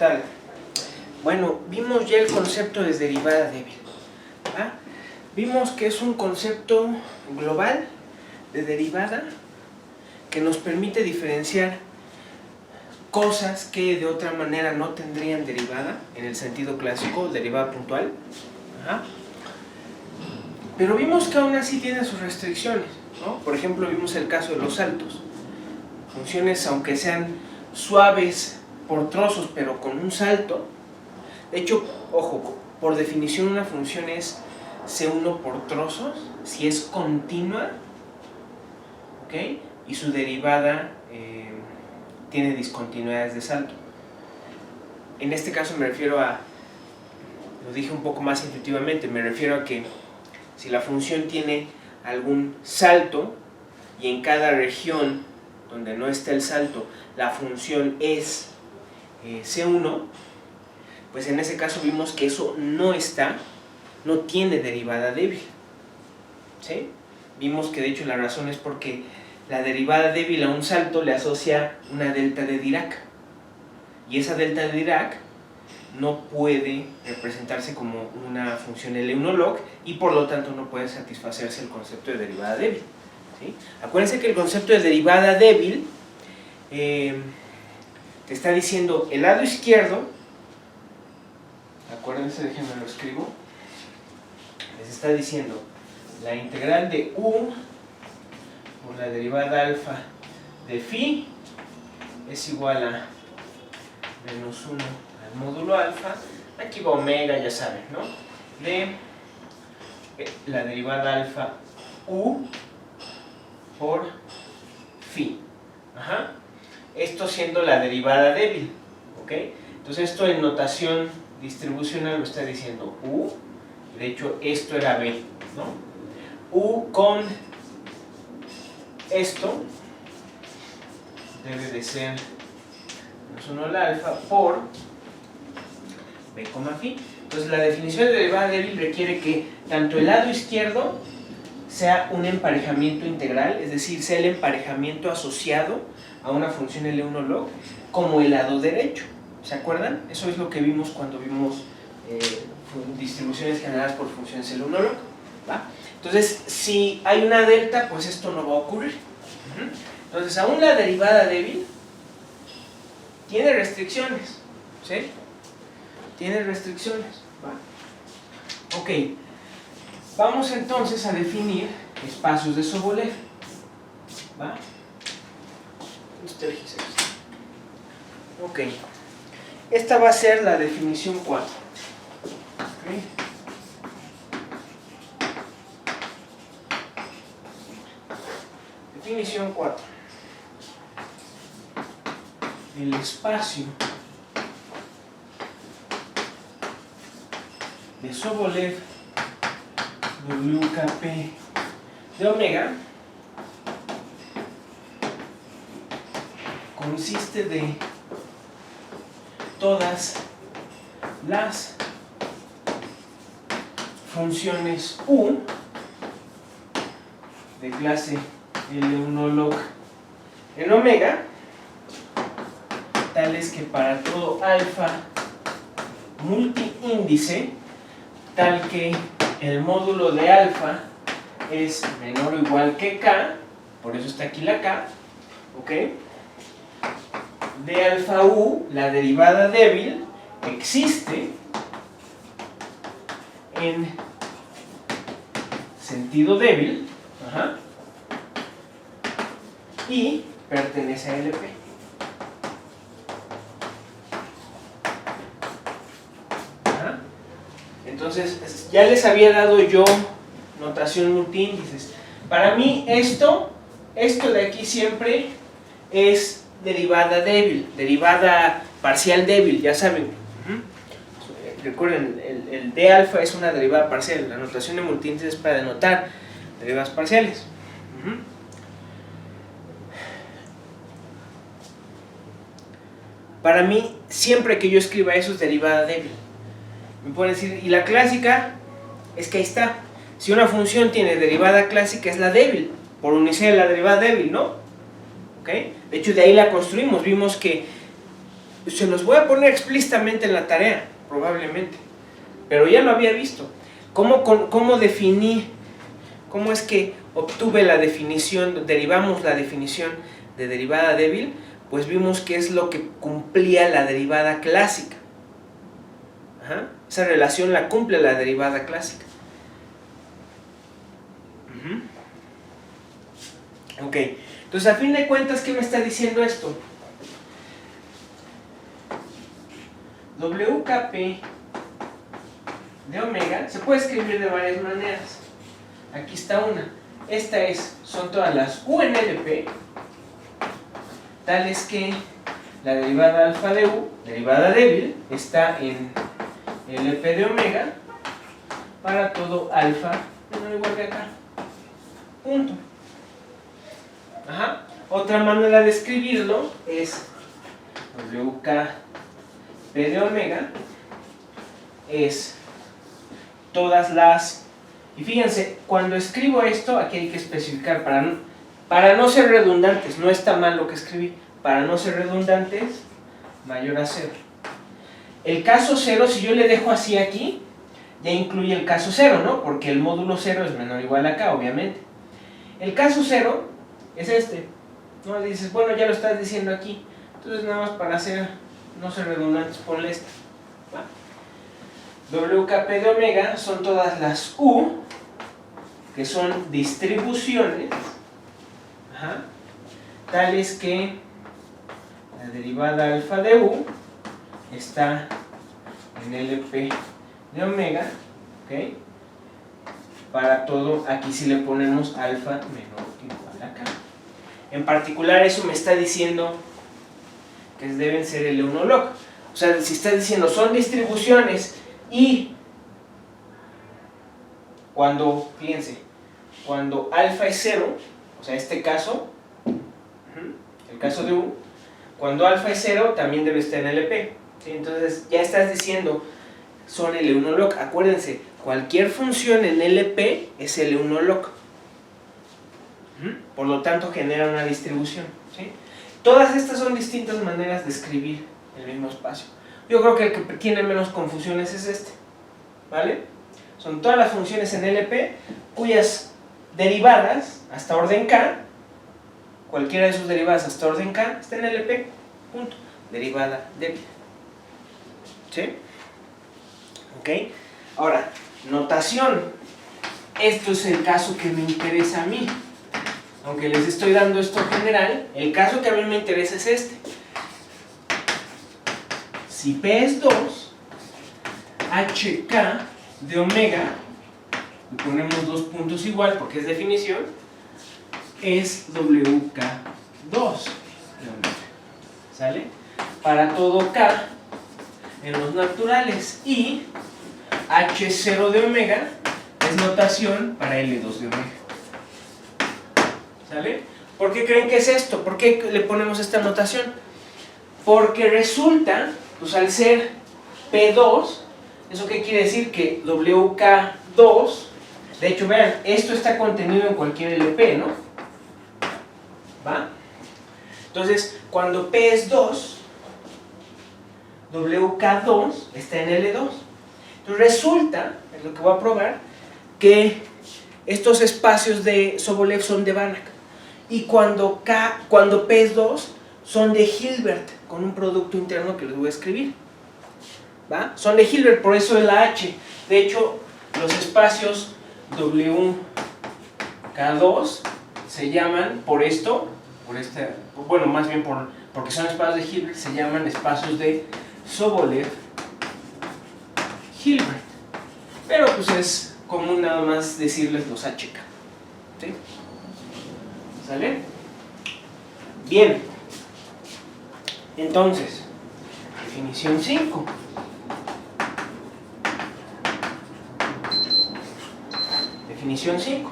tal? Bueno, vimos ya el concepto de derivada débil. ¿Ah? Vimos que es un concepto global de derivada que nos permite diferenciar cosas que de otra manera no tendrían derivada, en el sentido clásico, derivada puntual. Ajá. Pero vimos que aún así tiene sus restricciones, ¿no? Por ejemplo, vimos el caso de los saltos. Funciones, aunque sean suaves por trozos, pero con un salto. De hecho, ojo, por definición una función es C1 por trozos, si es continua, ¿ok? Y su derivada tiene discontinuidades de salto. En este caso me refiero a, lo dije un poco más intuitivamente, me refiero a que si la función tiene algún salto y en cada región donde no está el salto la función es C1, pues en ese caso vimos que eso no tiene derivada débil, ¿sí? Vimos que de hecho la razón es porque la derivada débil a un salto le asocia una delta de Dirac, y esa delta de Dirac no puede representarse como una función L1 log y por lo tanto no puede satisfacerse el concepto de derivada débil, ¿sí? Acuérdense que el concepto de derivada débil te está diciendo el lado izquierdo, acuérdense, déjenme lo escribo, les está diciendo la integral de u por la derivada alfa de phi es igual a menos 1 al módulo alfa, aquí va omega, ya saben, ¿no? De la derivada alfa u por phi. Ajá. Esto siendo la derivada débil, ¿ok? Entonces esto en notación distribucional lo está diciendo u, de hecho esto era b, ¿no? U con esto debe de ser menos 1 al alfa por b, phi. Entonces la definición de derivada débil requiere que tanto el lado izquierdo sea un emparejamiento integral, es decir, sea el emparejamiento asociado a una función L1 log, como el lado derecho. ¿Se acuerdan? Eso es lo que vimos cuando vimos distribuciones generadas por funciones L1 log, ¿va? Entonces, si hay una delta, pues esto no va a ocurrir. Entonces, aún la derivada débil tiene restricciones, ¿sí? Tiene restricciones, ¿va? Ok, vamos entonces a definir espacios de Sobolev, ¿va? Ok, esta va a ser la definición 4. Okay. Definición 4. El espacio de Sobolev WKP de omega consiste de todas las funciones u de clase L1 log en omega, tales que para todo alfa multiíndice, tal que el módulo de alfa es menor o igual que k, por eso está aquí la k, ¿ok? De alfa u, la derivada débil, existe en sentido débil, ajá, y pertenece a LP. Ajá. Entonces, ya les había dado yo notación multiíndices. Para mí esto de aquí siempre es derivada débil, derivada parcial débil, ya saben. Recuerden, el d alfa es una derivada parcial, la notación de multiíndices es para denotar derivadas parciales. Para mí, siempre que yo escriba eso es derivada débil. Me pueden decir, y la clásica, es que ahí está. Si una función tiene derivada clásica es la débil, por unicidad de la derivada débil, ¿no? ¿Okay? De hecho, de ahí la construimos. Vimos que Se los voy a poner explícitamente en la tarea, probablemente. Pero ya lo había visto. ¿Cómo definí? ¿Cómo es que obtuve la definición, derivamos la definición de derivada débil? Pues vimos que es lo que cumplía la derivada clásica. Ajá. Esa relación la cumple la derivada clásica. Ok, entonces a fin de cuentas, ¿qué me está diciendo esto? WKP de omega se puede escribir de varias maneras. Aquí está una. Esta son todas las U en LP, tales que la derivada alfa de U, derivada débil, está en LP de omega para todo alfa menor o igual que acá. Punto. Ajá. Otra manera de escribirlo es WKP de omega es todas las... Y fíjense, cuando escribo esto, aquí hay que especificar para no ser redundantes, no está mal lo que escribí, para no ser redundantes, mayor a 0. El caso 0, si yo le dejo así aquí, ya incluye el caso 0, ¿no? Porque el módulo 0 es menor o igual a acá, obviamente. El caso 0 es este, ¿no? Dices, bueno, ya lo estás diciendo aquí, entonces nada más para no ser redundantes, ponle esta. ¿Va? WKP de omega son todas las U, que son distribuciones, ajá, tales que la derivada alfa de U está en LP de omega, ¿ok? Para todo, aquí sí le ponemos alfa menor o igual a acá. En particular, eso me está diciendo que deben ser L1 log. O sea, si está diciendo son distribuciones y cuando, fíjense, cuando alfa es 0, o sea, este caso, el caso de U, cuando alfa es 0 también debe estar en LP. ¿Sí? Entonces ya estás diciendo son L1 log. Acuérdense, cualquier función en LP es L1 log. Por lo tanto genera una distribución. ¿Sí? Todas estas son distintas maneras de escribir el mismo espacio. Yo creo que el que tiene menos confusiones es este, ¿vale? Son todas las funciones en LP cuyas derivadas hasta orden K, cualquiera de sus derivadas hasta orden K está en LP, punto, derivada débil. ¿Sí? ¿Ok? Ahora, notación. Esto es el caso que me interesa a mí. Aunque les estoy dando esto general, el caso que a mí me interesa es este. Si P es 2, HK de omega, le ponemos dos puntos igual porque es definición, es WK2 de omega. ¿Sale? Para todo K en los naturales, y H0 de omega es notación para L2 de omega. ¿Sale? ¿Por qué creen que es esto? ¿Por qué le ponemos esta notación? Porque resulta, pues al ser P2, ¿eso qué quiere decir? Que WK2, de hecho vean, esto está contenido en cualquier LP, ¿no? ¿Va? Entonces, cuando P es 2, WK2 está en L2. Entonces resulta, es lo que voy a probar, que estos espacios de Sobolev son de Banach. Y cuando P es 2, son de Hilbert, con un producto interno que les voy a escribir. ¿Va? Son de Hilbert, por eso es la H. De hecho, los espacios WK2 se llaman, bueno, más bien porque son espacios de Hilbert, se llaman espacios de Sobolev-Hilbert. Pero pues es común nada más decirles los HK. ¿Sí? ¿Sale? Bien. Entonces, definición 5. Definición 5.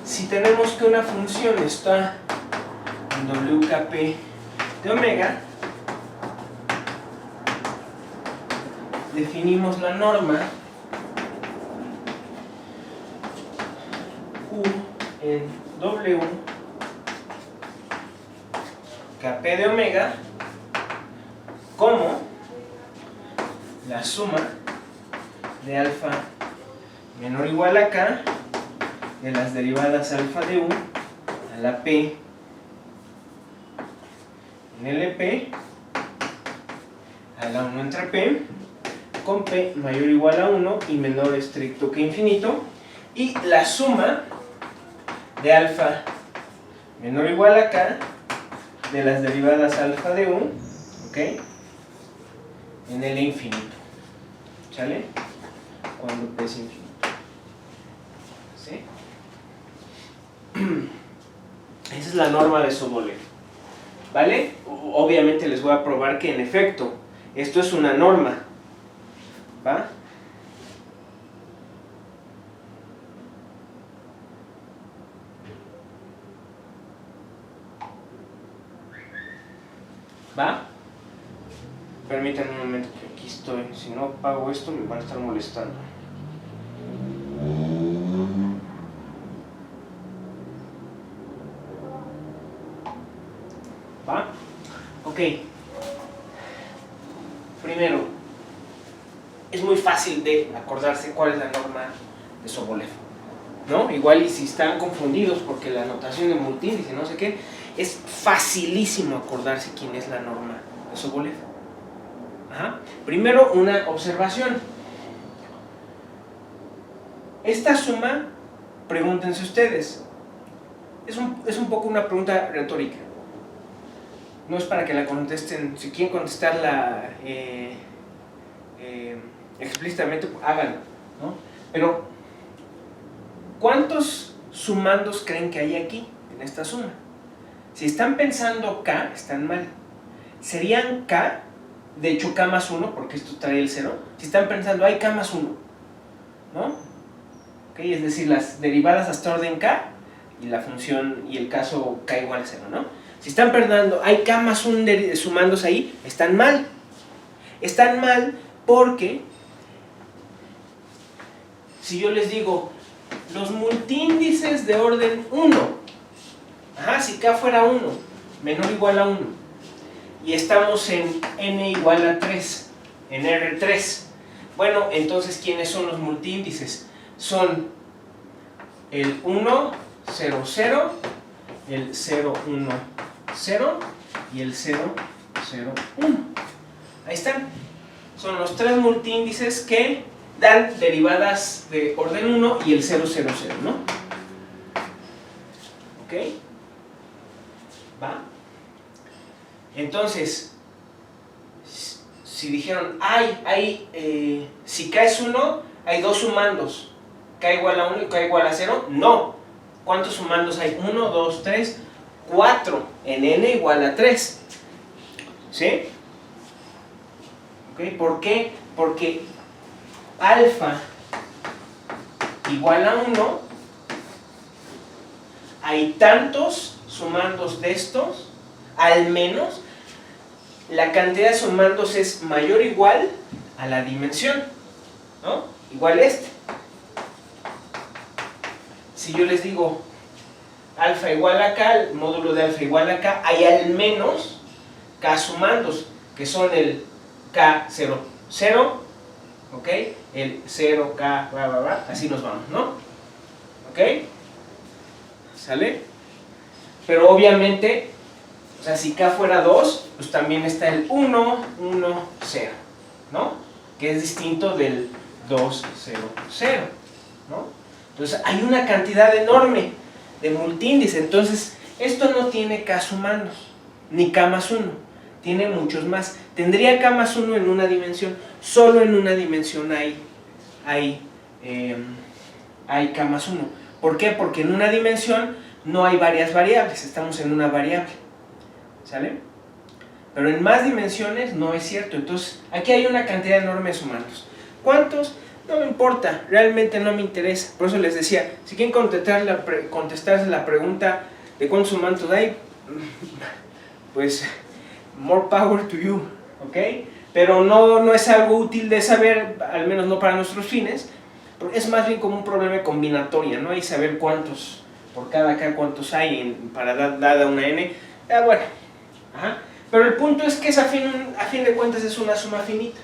Si tenemos que una función está en WKP de omega, definimos la norma U en WKP de omega como la suma de alfa menor o igual a k de las derivadas alfa de u a la p en LP a la 1 entre p con p mayor o igual a 1 y menor estricto que infinito, y la suma de alfa menor o igual a k de las derivadas alfa de u, ¿ok?, en L infinito, ¿sale? Cuando p es infinito, ¿sí? Esa es la norma de Sobolev, ¿vale? Obviamente les voy a probar que en efecto esto es una norma, ¿va? ¿Va? Permítanme un momento que aquí estoy. Si no apago esto me van a estar molestando. ¿Va? Ok. Primero, es muy fácil de acordarse cuál es la norma de Sobolev, ¿no? Igual y si están confundidos porque la notación de multíndice, no sé qué, es facilísimo acordarse quién es la norma de Sobolev. Ajá. Primero, una observación. Esta suma, pregúntense ustedes, es un poco una pregunta retórica. No es para que la contesten, si quieren contestarla explícitamente, háganlo, ¿no? Pero, ¿cuántos sumandos creen que hay aquí, en esta suma? Si están pensando k, están mal. Serían k, de hecho k más 1, porque esto trae el 0. Si están pensando, hay k más 1, ¿no? ¿Okay? Es decir, las derivadas hasta orden k y la función y el caso k igual a 0, ¿no? Si están pensando, hay k más 1 sumándose ahí, están mal. Están mal porque si yo les digo los multíndices de orden 1, ajá, si k fuera 1, menor o igual a 1, y estamos en n igual a 3, en R3, bueno, entonces ¿quiénes son los multíndices? Son el 1, 0, 0, el 0, 1, 0 y el 0, 0, 1. Ahí están. Son los tres multíndices que dan derivadas de orden 1 y el 0, 0, 0, ¿no? ¿Ok? ¿Va? Entonces, si dijeron, si k es 1, hay dos sumandos, k igual a 1 y k igual a 0, no. ¿Cuántos sumandos hay? 1, 2, 3, 4, en n igual a 3. ¿Sí? ¿Ok? ¿Por qué? Porque alfa igual a 1, hay tantos sumandos de estos, al menos la cantidad de sumandos es mayor o igual a la dimensión, ¿no? Igual este. Si yo les digo alfa igual a k, el módulo de alfa igual a k, hay al menos k sumandos, que son el k0, 0, ¿ok? El 0k, así nos vamos, ¿no? ¿Ok? ¿Sale? Pero obviamente, o sea, si k fuera 2, pues también está el 1, 1, 0, ¿no? Que es distinto del 2, 0, 0, ¿no? Entonces hay una cantidad enorme de multíndice. Entonces esto no tiene k sumandos, ni k más 1, tiene muchos más. Tendría k más 1 en una dimensión, solo en una dimensión hay k más 1. ¿Por qué? Porque en una dimensión no hay varias variables, estamos en una variable, ¿sale? Pero en más dimensiones no es cierto. Entonces aquí hay una cantidad enorme de sumandos. ¿Cuántos? No me importa, realmente no me interesa. Por eso les decía, si quieren contestarse la pregunta de cuántos sumandos hay, pues more power to you, ¿ok? Pero no es algo útil de saber, al menos no para nuestros fines, porque es más bien como un problema de combinatoria, ¿no? Hay saber cuántos, por cada k cuántos hay para dada una n, bueno, ajá. Pero el punto es que a fin de cuentas es una suma finita.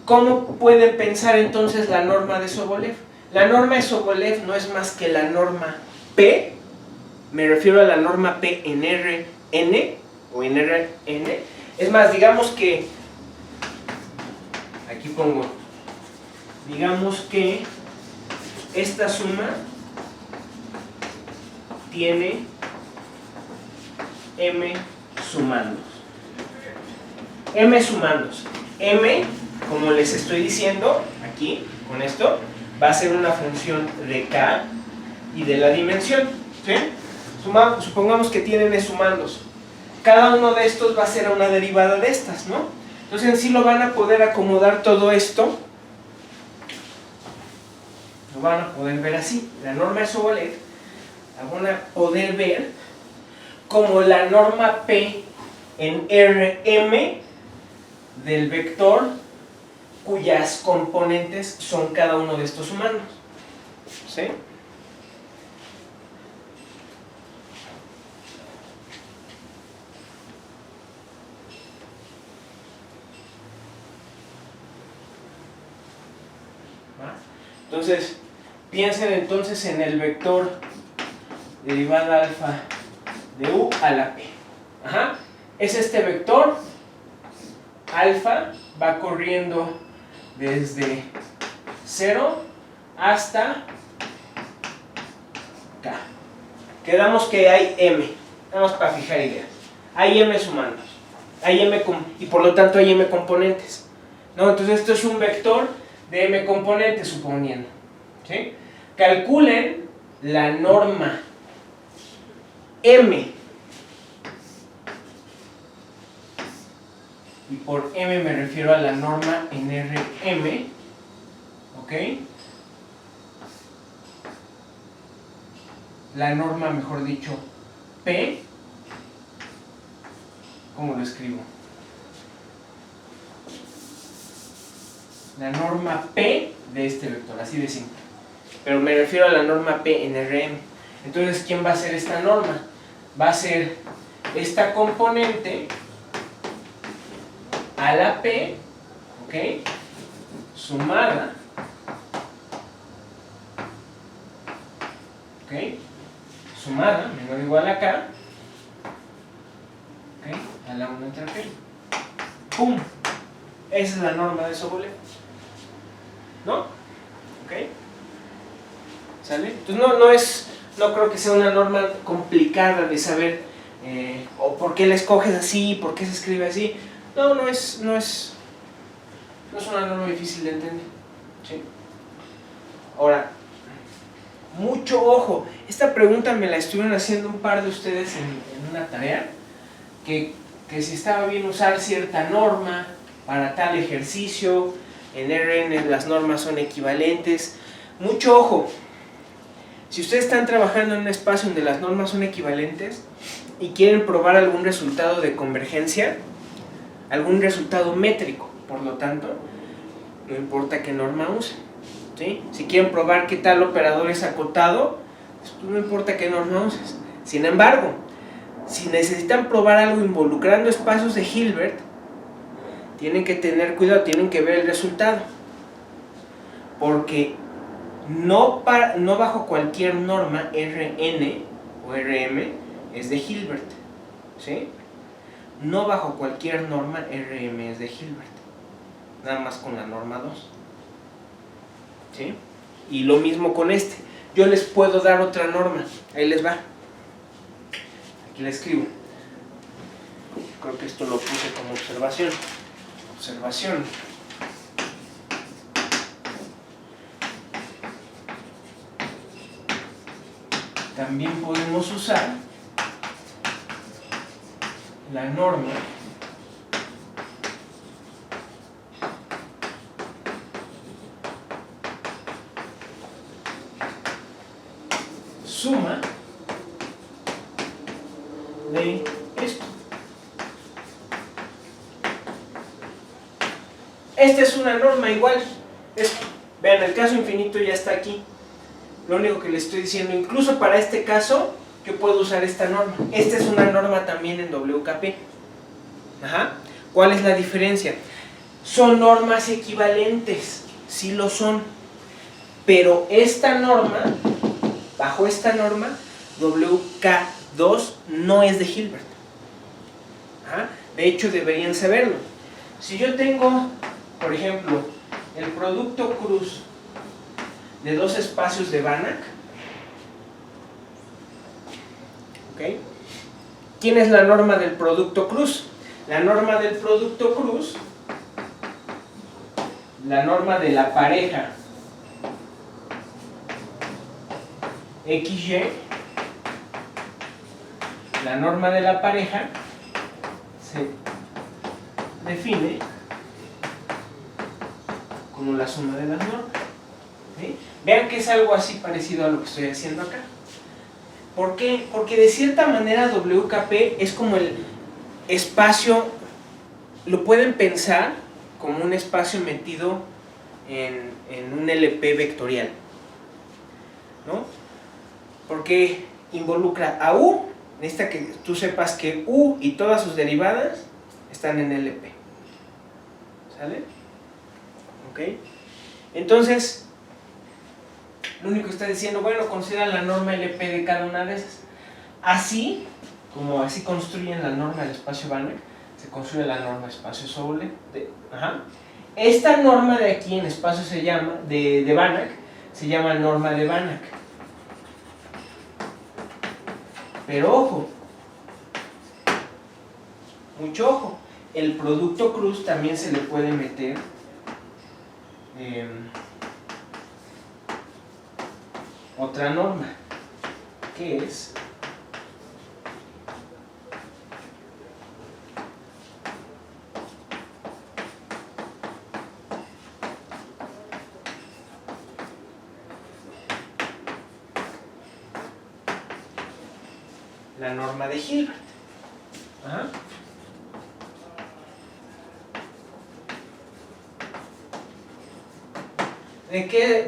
¿Cómo pueden pensar entonces la norma de Sobolev? La norma de Sobolev no es más que la norma P, me refiero a la norma P en Rn o en Rn. Es más, digamos que, aquí pongo, digamos que esta suma tiene m sumandos. M sumandos. M, como les estoy diciendo aquí, con esto, va a ser una función de k y de la dimensión. ¿Sí? Supongamos que tienen m sumandos. Cada uno de estos va a ser una derivada de estas, ¿no? Entonces en sí lo van a poder acomodar todo esto. Lo van a poder ver así. La norma de Sobolev la van a poder ver como la norma P en Rm del vector cuyas componentes son cada uno de estos sumandos. ¿Sí? Entonces, piensen entonces en el vector derivada alfa de u a la p. Ajá. Es este vector, alfa va corriendo desde 0 hasta k. Quedamos que hay m, vamos para fijar ideas. Hay m sumandos, hay y por lo tanto hay m componentes, ¿no? Entonces esto es un vector de m componentes, suponiendo. ¿Sí? Calculen la norma m, y por m me refiero a la norma en Rm, ¿ok? La norma, mejor dicho, P, ¿cómo lo escribo? La norma P de este vector, así de simple. Pero me refiero a la norma P en Rm. Entonces, ¿quién va a ser esta norma? Va a ser esta componente a la P, ¿ok? Sumada, ¿ok? Sumada, menor o igual a K, ¿ok? A la 1 entre P. ¡Pum! Esa es la norma de Sobolev, ¿no? ¿Ok? ¿Sale? Entonces no creo que sea una norma complicada de saber o por qué la escoges así, por qué se escribe así. No es una norma difícil de entender. ¿Sí? Ahora, mucho ojo, esta pregunta me la estuvieron haciendo un par de ustedes en una tarea, que si estaba bien usar cierta norma para tal ejercicio, en Rn las normas son equivalentes. Mucho ojo, si ustedes están trabajando en un espacio donde las normas son equivalentes y quieren probar algún resultado de convergencia, algún resultado métrico, por lo tanto, no importa qué norma usen, ¿sí? Si quieren probar qué tal operador es acotado, pues no importa qué norma uses. Sin embargo, si necesitan probar algo involucrando espacios de Hilbert, tienen que tener cuidado, tienen que ver el resultado, porque no bajo cualquier norma Rn o Rm es de Hilbert, ¿sí? No bajo cualquier norma Rm es de Hilbert, nada más con la norma 2, ¿sí? Y lo mismo con este. Yo les puedo dar otra norma, ahí les va, aquí la escribo, creo que esto lo puse como observación. También podemos usar la norma suma de esto. Esta es una norma igual. Vean, el caso infinito ya está aquí. Lo único que les estoy diciendo, incluso para este caso, yo puedo usar esta norma. Esta es una norma también en WKP. Ajá. ¿Cuál es la diferencia? Son normas equivalentes, sí lo son, pero esta norma, bajo esta norma, WK2 no es de Hilbert. Ajá. De hecho, deberían saberlo. Si yo tengo, por ejemplo, el producto cruz de dos espacios de Banach, ¿ok? ¿Quién es la norma del producto cruz? La norma del producto cruz, la norma de la pareja XY, la norma de la pareja se define como la suma de las normas. ¿Sí? Vean que es algo así parecido a lo que estoy haciendo acá. ¿Por qué? Porque de cierta manera WKP es como el espacio, lo pueden pensar como un espacio metido en un LP vectorial, ¿no? Porque involucra a U, necesita que tú sepas que U y todas sus derivadas están en LP. ¿Sale? ¿Ok? Entonces, lo único que está diciendo, bueno, considera la norma LP de cada una de esas. Así, como así construyen la norma del espacio Banach, se construye la norma espacio Soule. Esta norma de aquí en espacio se llama, de Banach, se llama norma de Banach. Pero ojo, mucho ojo, el producto cruz también se le puede meter otra norma, que es la norma de Hilbert. Ajá.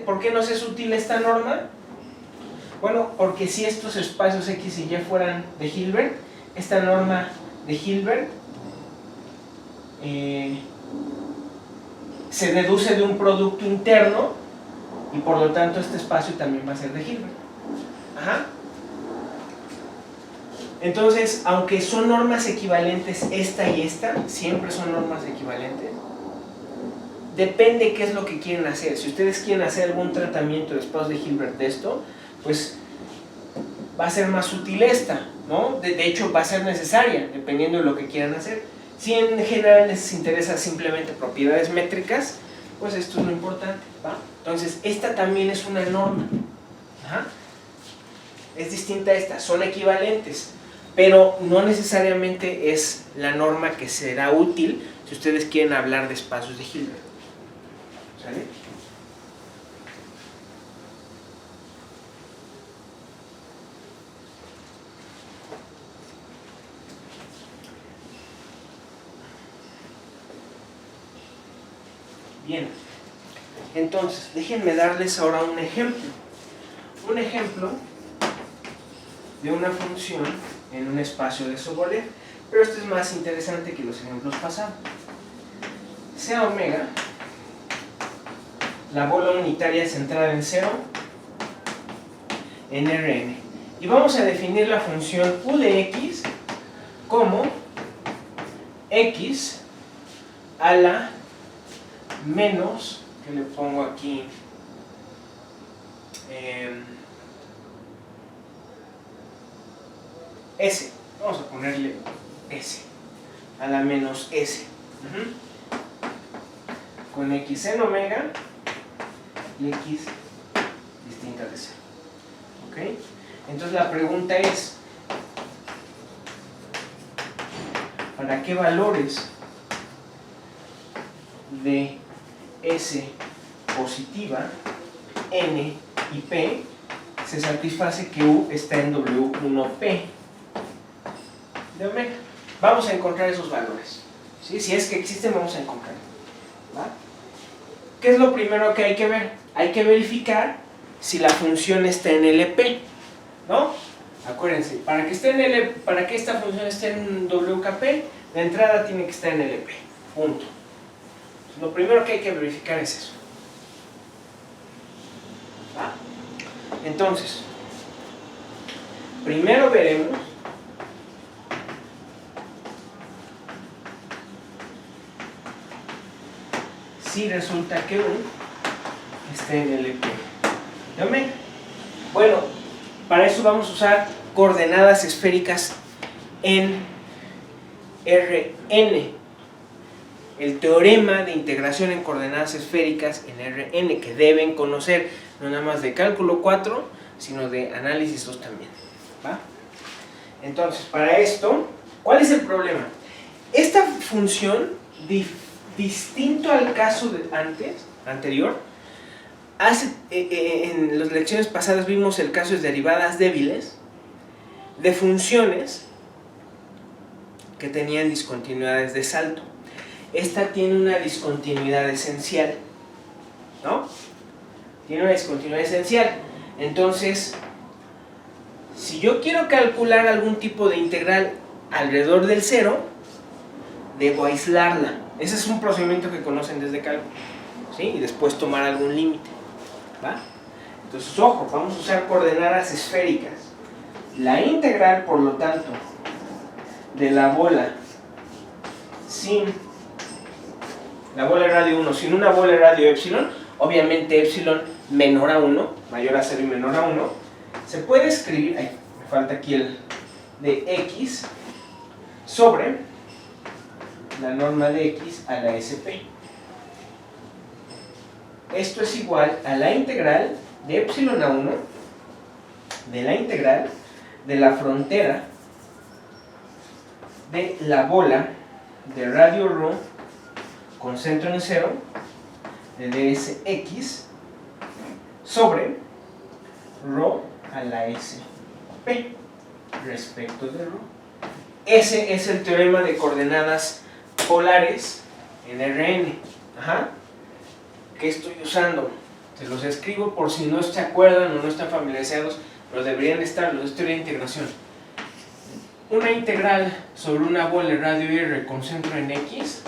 ¿Por qué nos es útil esta norma? Bueno, porque si estos espacios X y Y fueran de Hilbert, esta norma de Hilbert se deduce de un producto interno y por lo tanto este espacio también va a ser de Hilbert. Ajá. Entonces, aunque son normas equivalentes esta y esta, siempre son normas equivalentes, depende qué es lo que quieren hacer. Si ustedes quieren hacer algún tratamiento de espacios de Hilbert de esto, pues va a ser más útil esta, ¿no? De hecho, va a ser necesaria, dependiendo de lo que quieran hacer. Si en general les interesa simplemente propiedades métricas, pues esto es lo importante, ¿va? Entonces, esta también es una norma. Ajá. Es distinta a esta, son equivalentes, pero no necesariamente es la norma que será útil si ustedes quieren hablar de espacios de Hilbert. ¿Sale? Bien, entonces déjenme darles ahora un ejemplo. Un ejemplo de una función en un espacio de Sobolev, pero esto es más interesante que los ejemplos pasados. Sea omega, la bola unitaria centrada en 0 en Rn. Y vamos a definir la función u de x como x a la menos, que le pongo aquí, s, vamos a ponerle s, a la menos s, con x en omega y x distinta de 0. ¿Ok? Entonces la pregunta es, ¿para qué valores de S positiva, N y P se satisface que U está en W1P de omega? Vamos a encontrar esos valores, ¿sí? Si es que existen, vamos a encontrarlos, ¿va? ¿Qué es lo primero que hay que ver? Hay que verificar si la función está en LP, ¿no? Acuérdense, para que esta función esté en WKP, La entrada tiene que estar en LP, punto. Lo primero que hay que verificar es eso. ¿Va? Entonces, primero veremos si resulta que un está en LP. ¿Llamen? Bueno, para eso vamos a usar coordenadas esféricas en Rn. El teorema de integración en coordenadas esféricas en Rn, que deben conocer, no nada más de cálculo 4, sino de análisis 2 también. ¿Va? Entonces, para esto, ¿cuál es el problema? Esta función, distinto al caso anterior, en las lecciones pasadas vimos el caso de derivadas débiles de funciones que tenían discontinuidades de salto. Esta tiene una discontinuidad esencial, ¿no? Tiene una discontinuidad esencial. Entonces, si yo quiero calcular algún tipo de integral alrededor del cero, debo aislarla. Ese es un procedimiento que conocen desde cálculo, ¿sí? Y después tomar algún límite, ¿va? Entonces, ojo, vamos a usar coordenadas esféricas. La integral, por lo tanto, de la bola la bola de radio 1 sin una bola de radio epsilon, obviamente epsilon menor a 1, mayor a 0 y menor a 1, se puede escribir, me falta aquí el de x sobre la norma de x a la SP. Esto es igual a la integral de epsilon a 1 de la integral de la frontera de la bola de radio ρ con centro en 0 de dsx sobre ρ a la SP respecto de ρ. Ese es el teorema de coordenadas polares en Rn. ¿Qué estoy usando? Se los escribo por si no se acuerdan o no están familiarizados, pero deberían estar, los de teoría de integración. Una integral sobre una bola de radio R con centro en X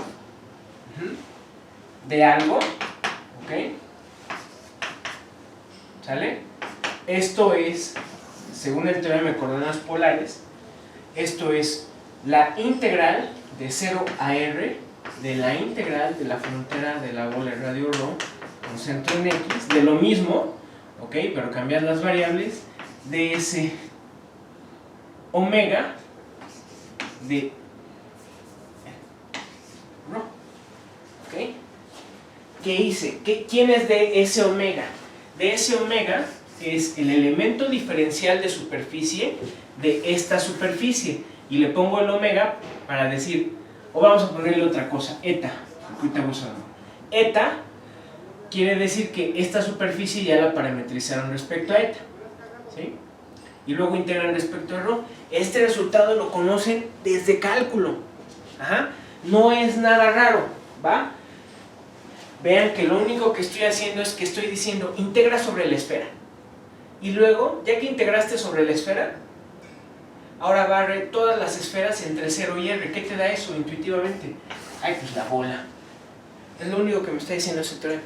de algo, ¿ok? ¿Sale? Esto es, según el teorema de coordenadas polares, esto es la integral de 0 a R de la integral de la frontera de la bola de radio ρ con centro en X, de lo mismo, ¿ok? Pero cambiar las variables, de ese omega de ρ, ¿ok? ¿Qué hice? ¿Quién es de ese omega? De ese omega es el elemento diferencial de superficie de esta superficie, y le pongo el omega para decir, o vamos a ponerle otra cosa, eta, ahorita vamos a ver. Eta quiere decir que esta superficie ya la parametrizaron respecto a eta, ¿sí? Y luego integran respecto a ρ. Este resultado lo conocen desde cálculo. No es nada raro, ¿va? Vean que lo único que estoy haciendo es que estoy diciendo integra sobre la esfera, y luego, ya que integraste sobre la esfera, ahora barre todas las esferas entre 0 y R. ¿Qué te da eso intuitivamente? Pues la bola. Es lo único que me está diciendo ese teorema,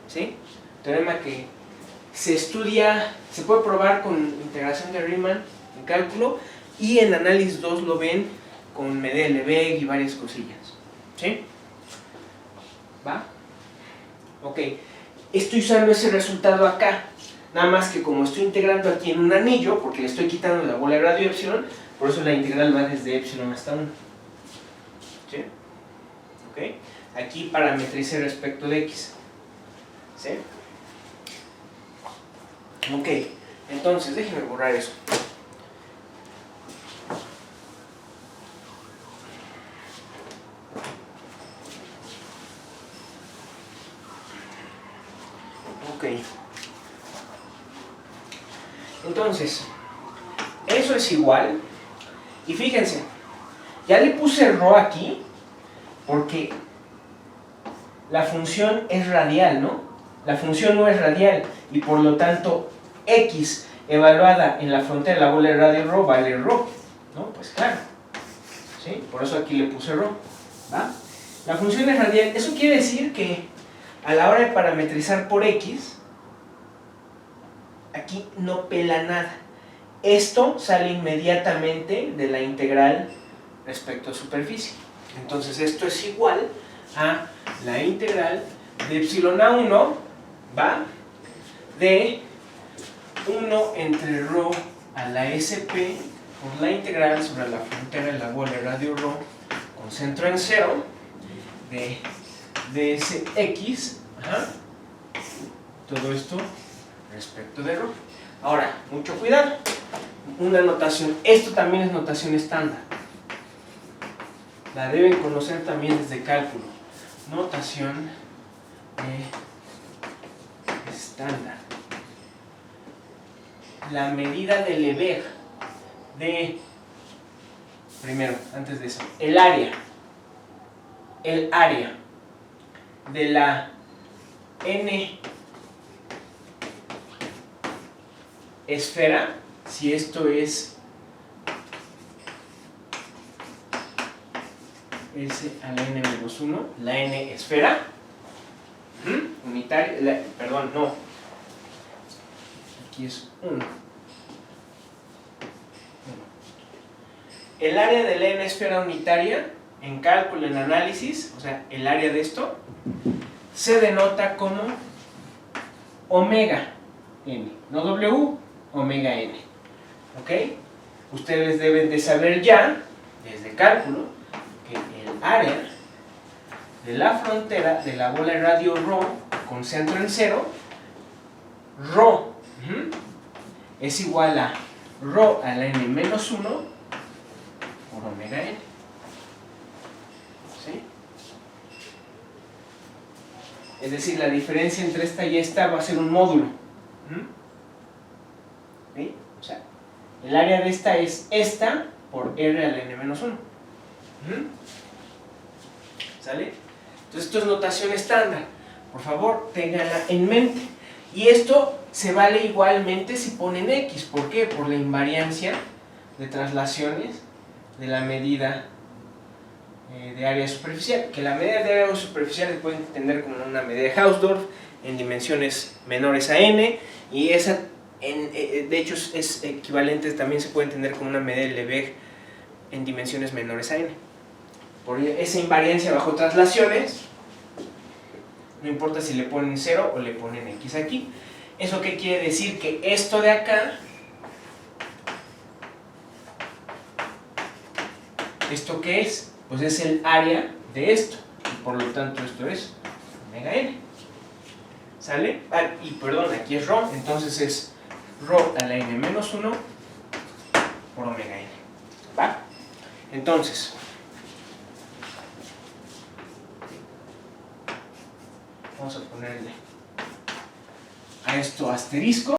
¿sí? Teorema que se estudia, se puede probar con integración de Riemann en cálculo, y en análisis 2 lo ven con medida de Lebesgue y varias cosillas, ¿sí? ¿Va? Ok, estoy usando ese resultado acá, nada más que como estoy integrando aquí en un anillo, porque le estoy quitando la bola de radio epsilon, por eso la integral va desde epsilon hasta 1, ¿sí? Ok, aquí parametricé respecto de x, ¿sí? Ok, entonces déjenme borrar eso. Ok, entonces eso es igual, y fíjense, ya le puse ρ aquí porque la función es radial, ¿no? La función no es radial, y por lo tanto x evaluada en la frontera de la bola de radio ρ vale ρ, ¿no? Pues claro. ¿sí? Por eso aquí le puse ρ, ¿va? La función es radial. Eso quiere decir que a la hora de parametrizar por x, aquí no pela nada. Esto sale inmediatamente de la integral respecto a superficie. Entonces esto es igual a la integral de epsilon a 1, ¿va? De 1 entre ρ a la SP por la integral sobre la frontera de la bola de radio ρ con centro en 0 de dsx, todo esto respecto de ρ. Ahora, mucho cuidado, una notación, esto también es notación estándar, la deben conocer también desde cálculo, notación estándar. La medida de Lebesgue de, primero, antes de eso, el área de la n esfera, si esto es S a la n menos 1, la n esfera unitaria, perdón, no, aquí es 1. El área de la n esfera unitaria en cálculo, en análisis, o sea, el área de esto, se denota como omega n, no w, omega n. ¿Ok? Ustedes deben de saber ya, desde cálculo, que el área de la frontera de la bola de radio ρ con centro en 0, ρ es igual a ρ a la n menos 1 por omega n. ¿Sí? Es decir, la diferencia entre esta y esta va a ser un módulo. ¿Sí? O sea, el área de esta es esta por r a la n menos 1. ¿Sale? Entonces esto es notación estándar. Por favor, ténganla en mente. Y esto se vale igualmente si ponen x. ¿Por qué? Por la invariancia de traslaciones de la medida de área superficial. Que la medida de área superficial se puede entender como una medida de Hausdorff en dimensiones menores a n, y esa de hecho es equivalente, también se puede entender como una medida de Lebesgue en dimensiones menores a n. Por esa invariancia bajo traslaciones, no importa si le ponen 0 o le ponen x aquí. ¿Eso qué quiere decir? Que esto de acá, ¿esto qué es? Pues es el área de esto, y por lo tanto esto es omega n. ¿Sale? Y perdón, aquí es ρ, entonces es ρ a la n menos 1 por omega n. ¿Va? Entonces, vamos a ponerle a esto asterisco.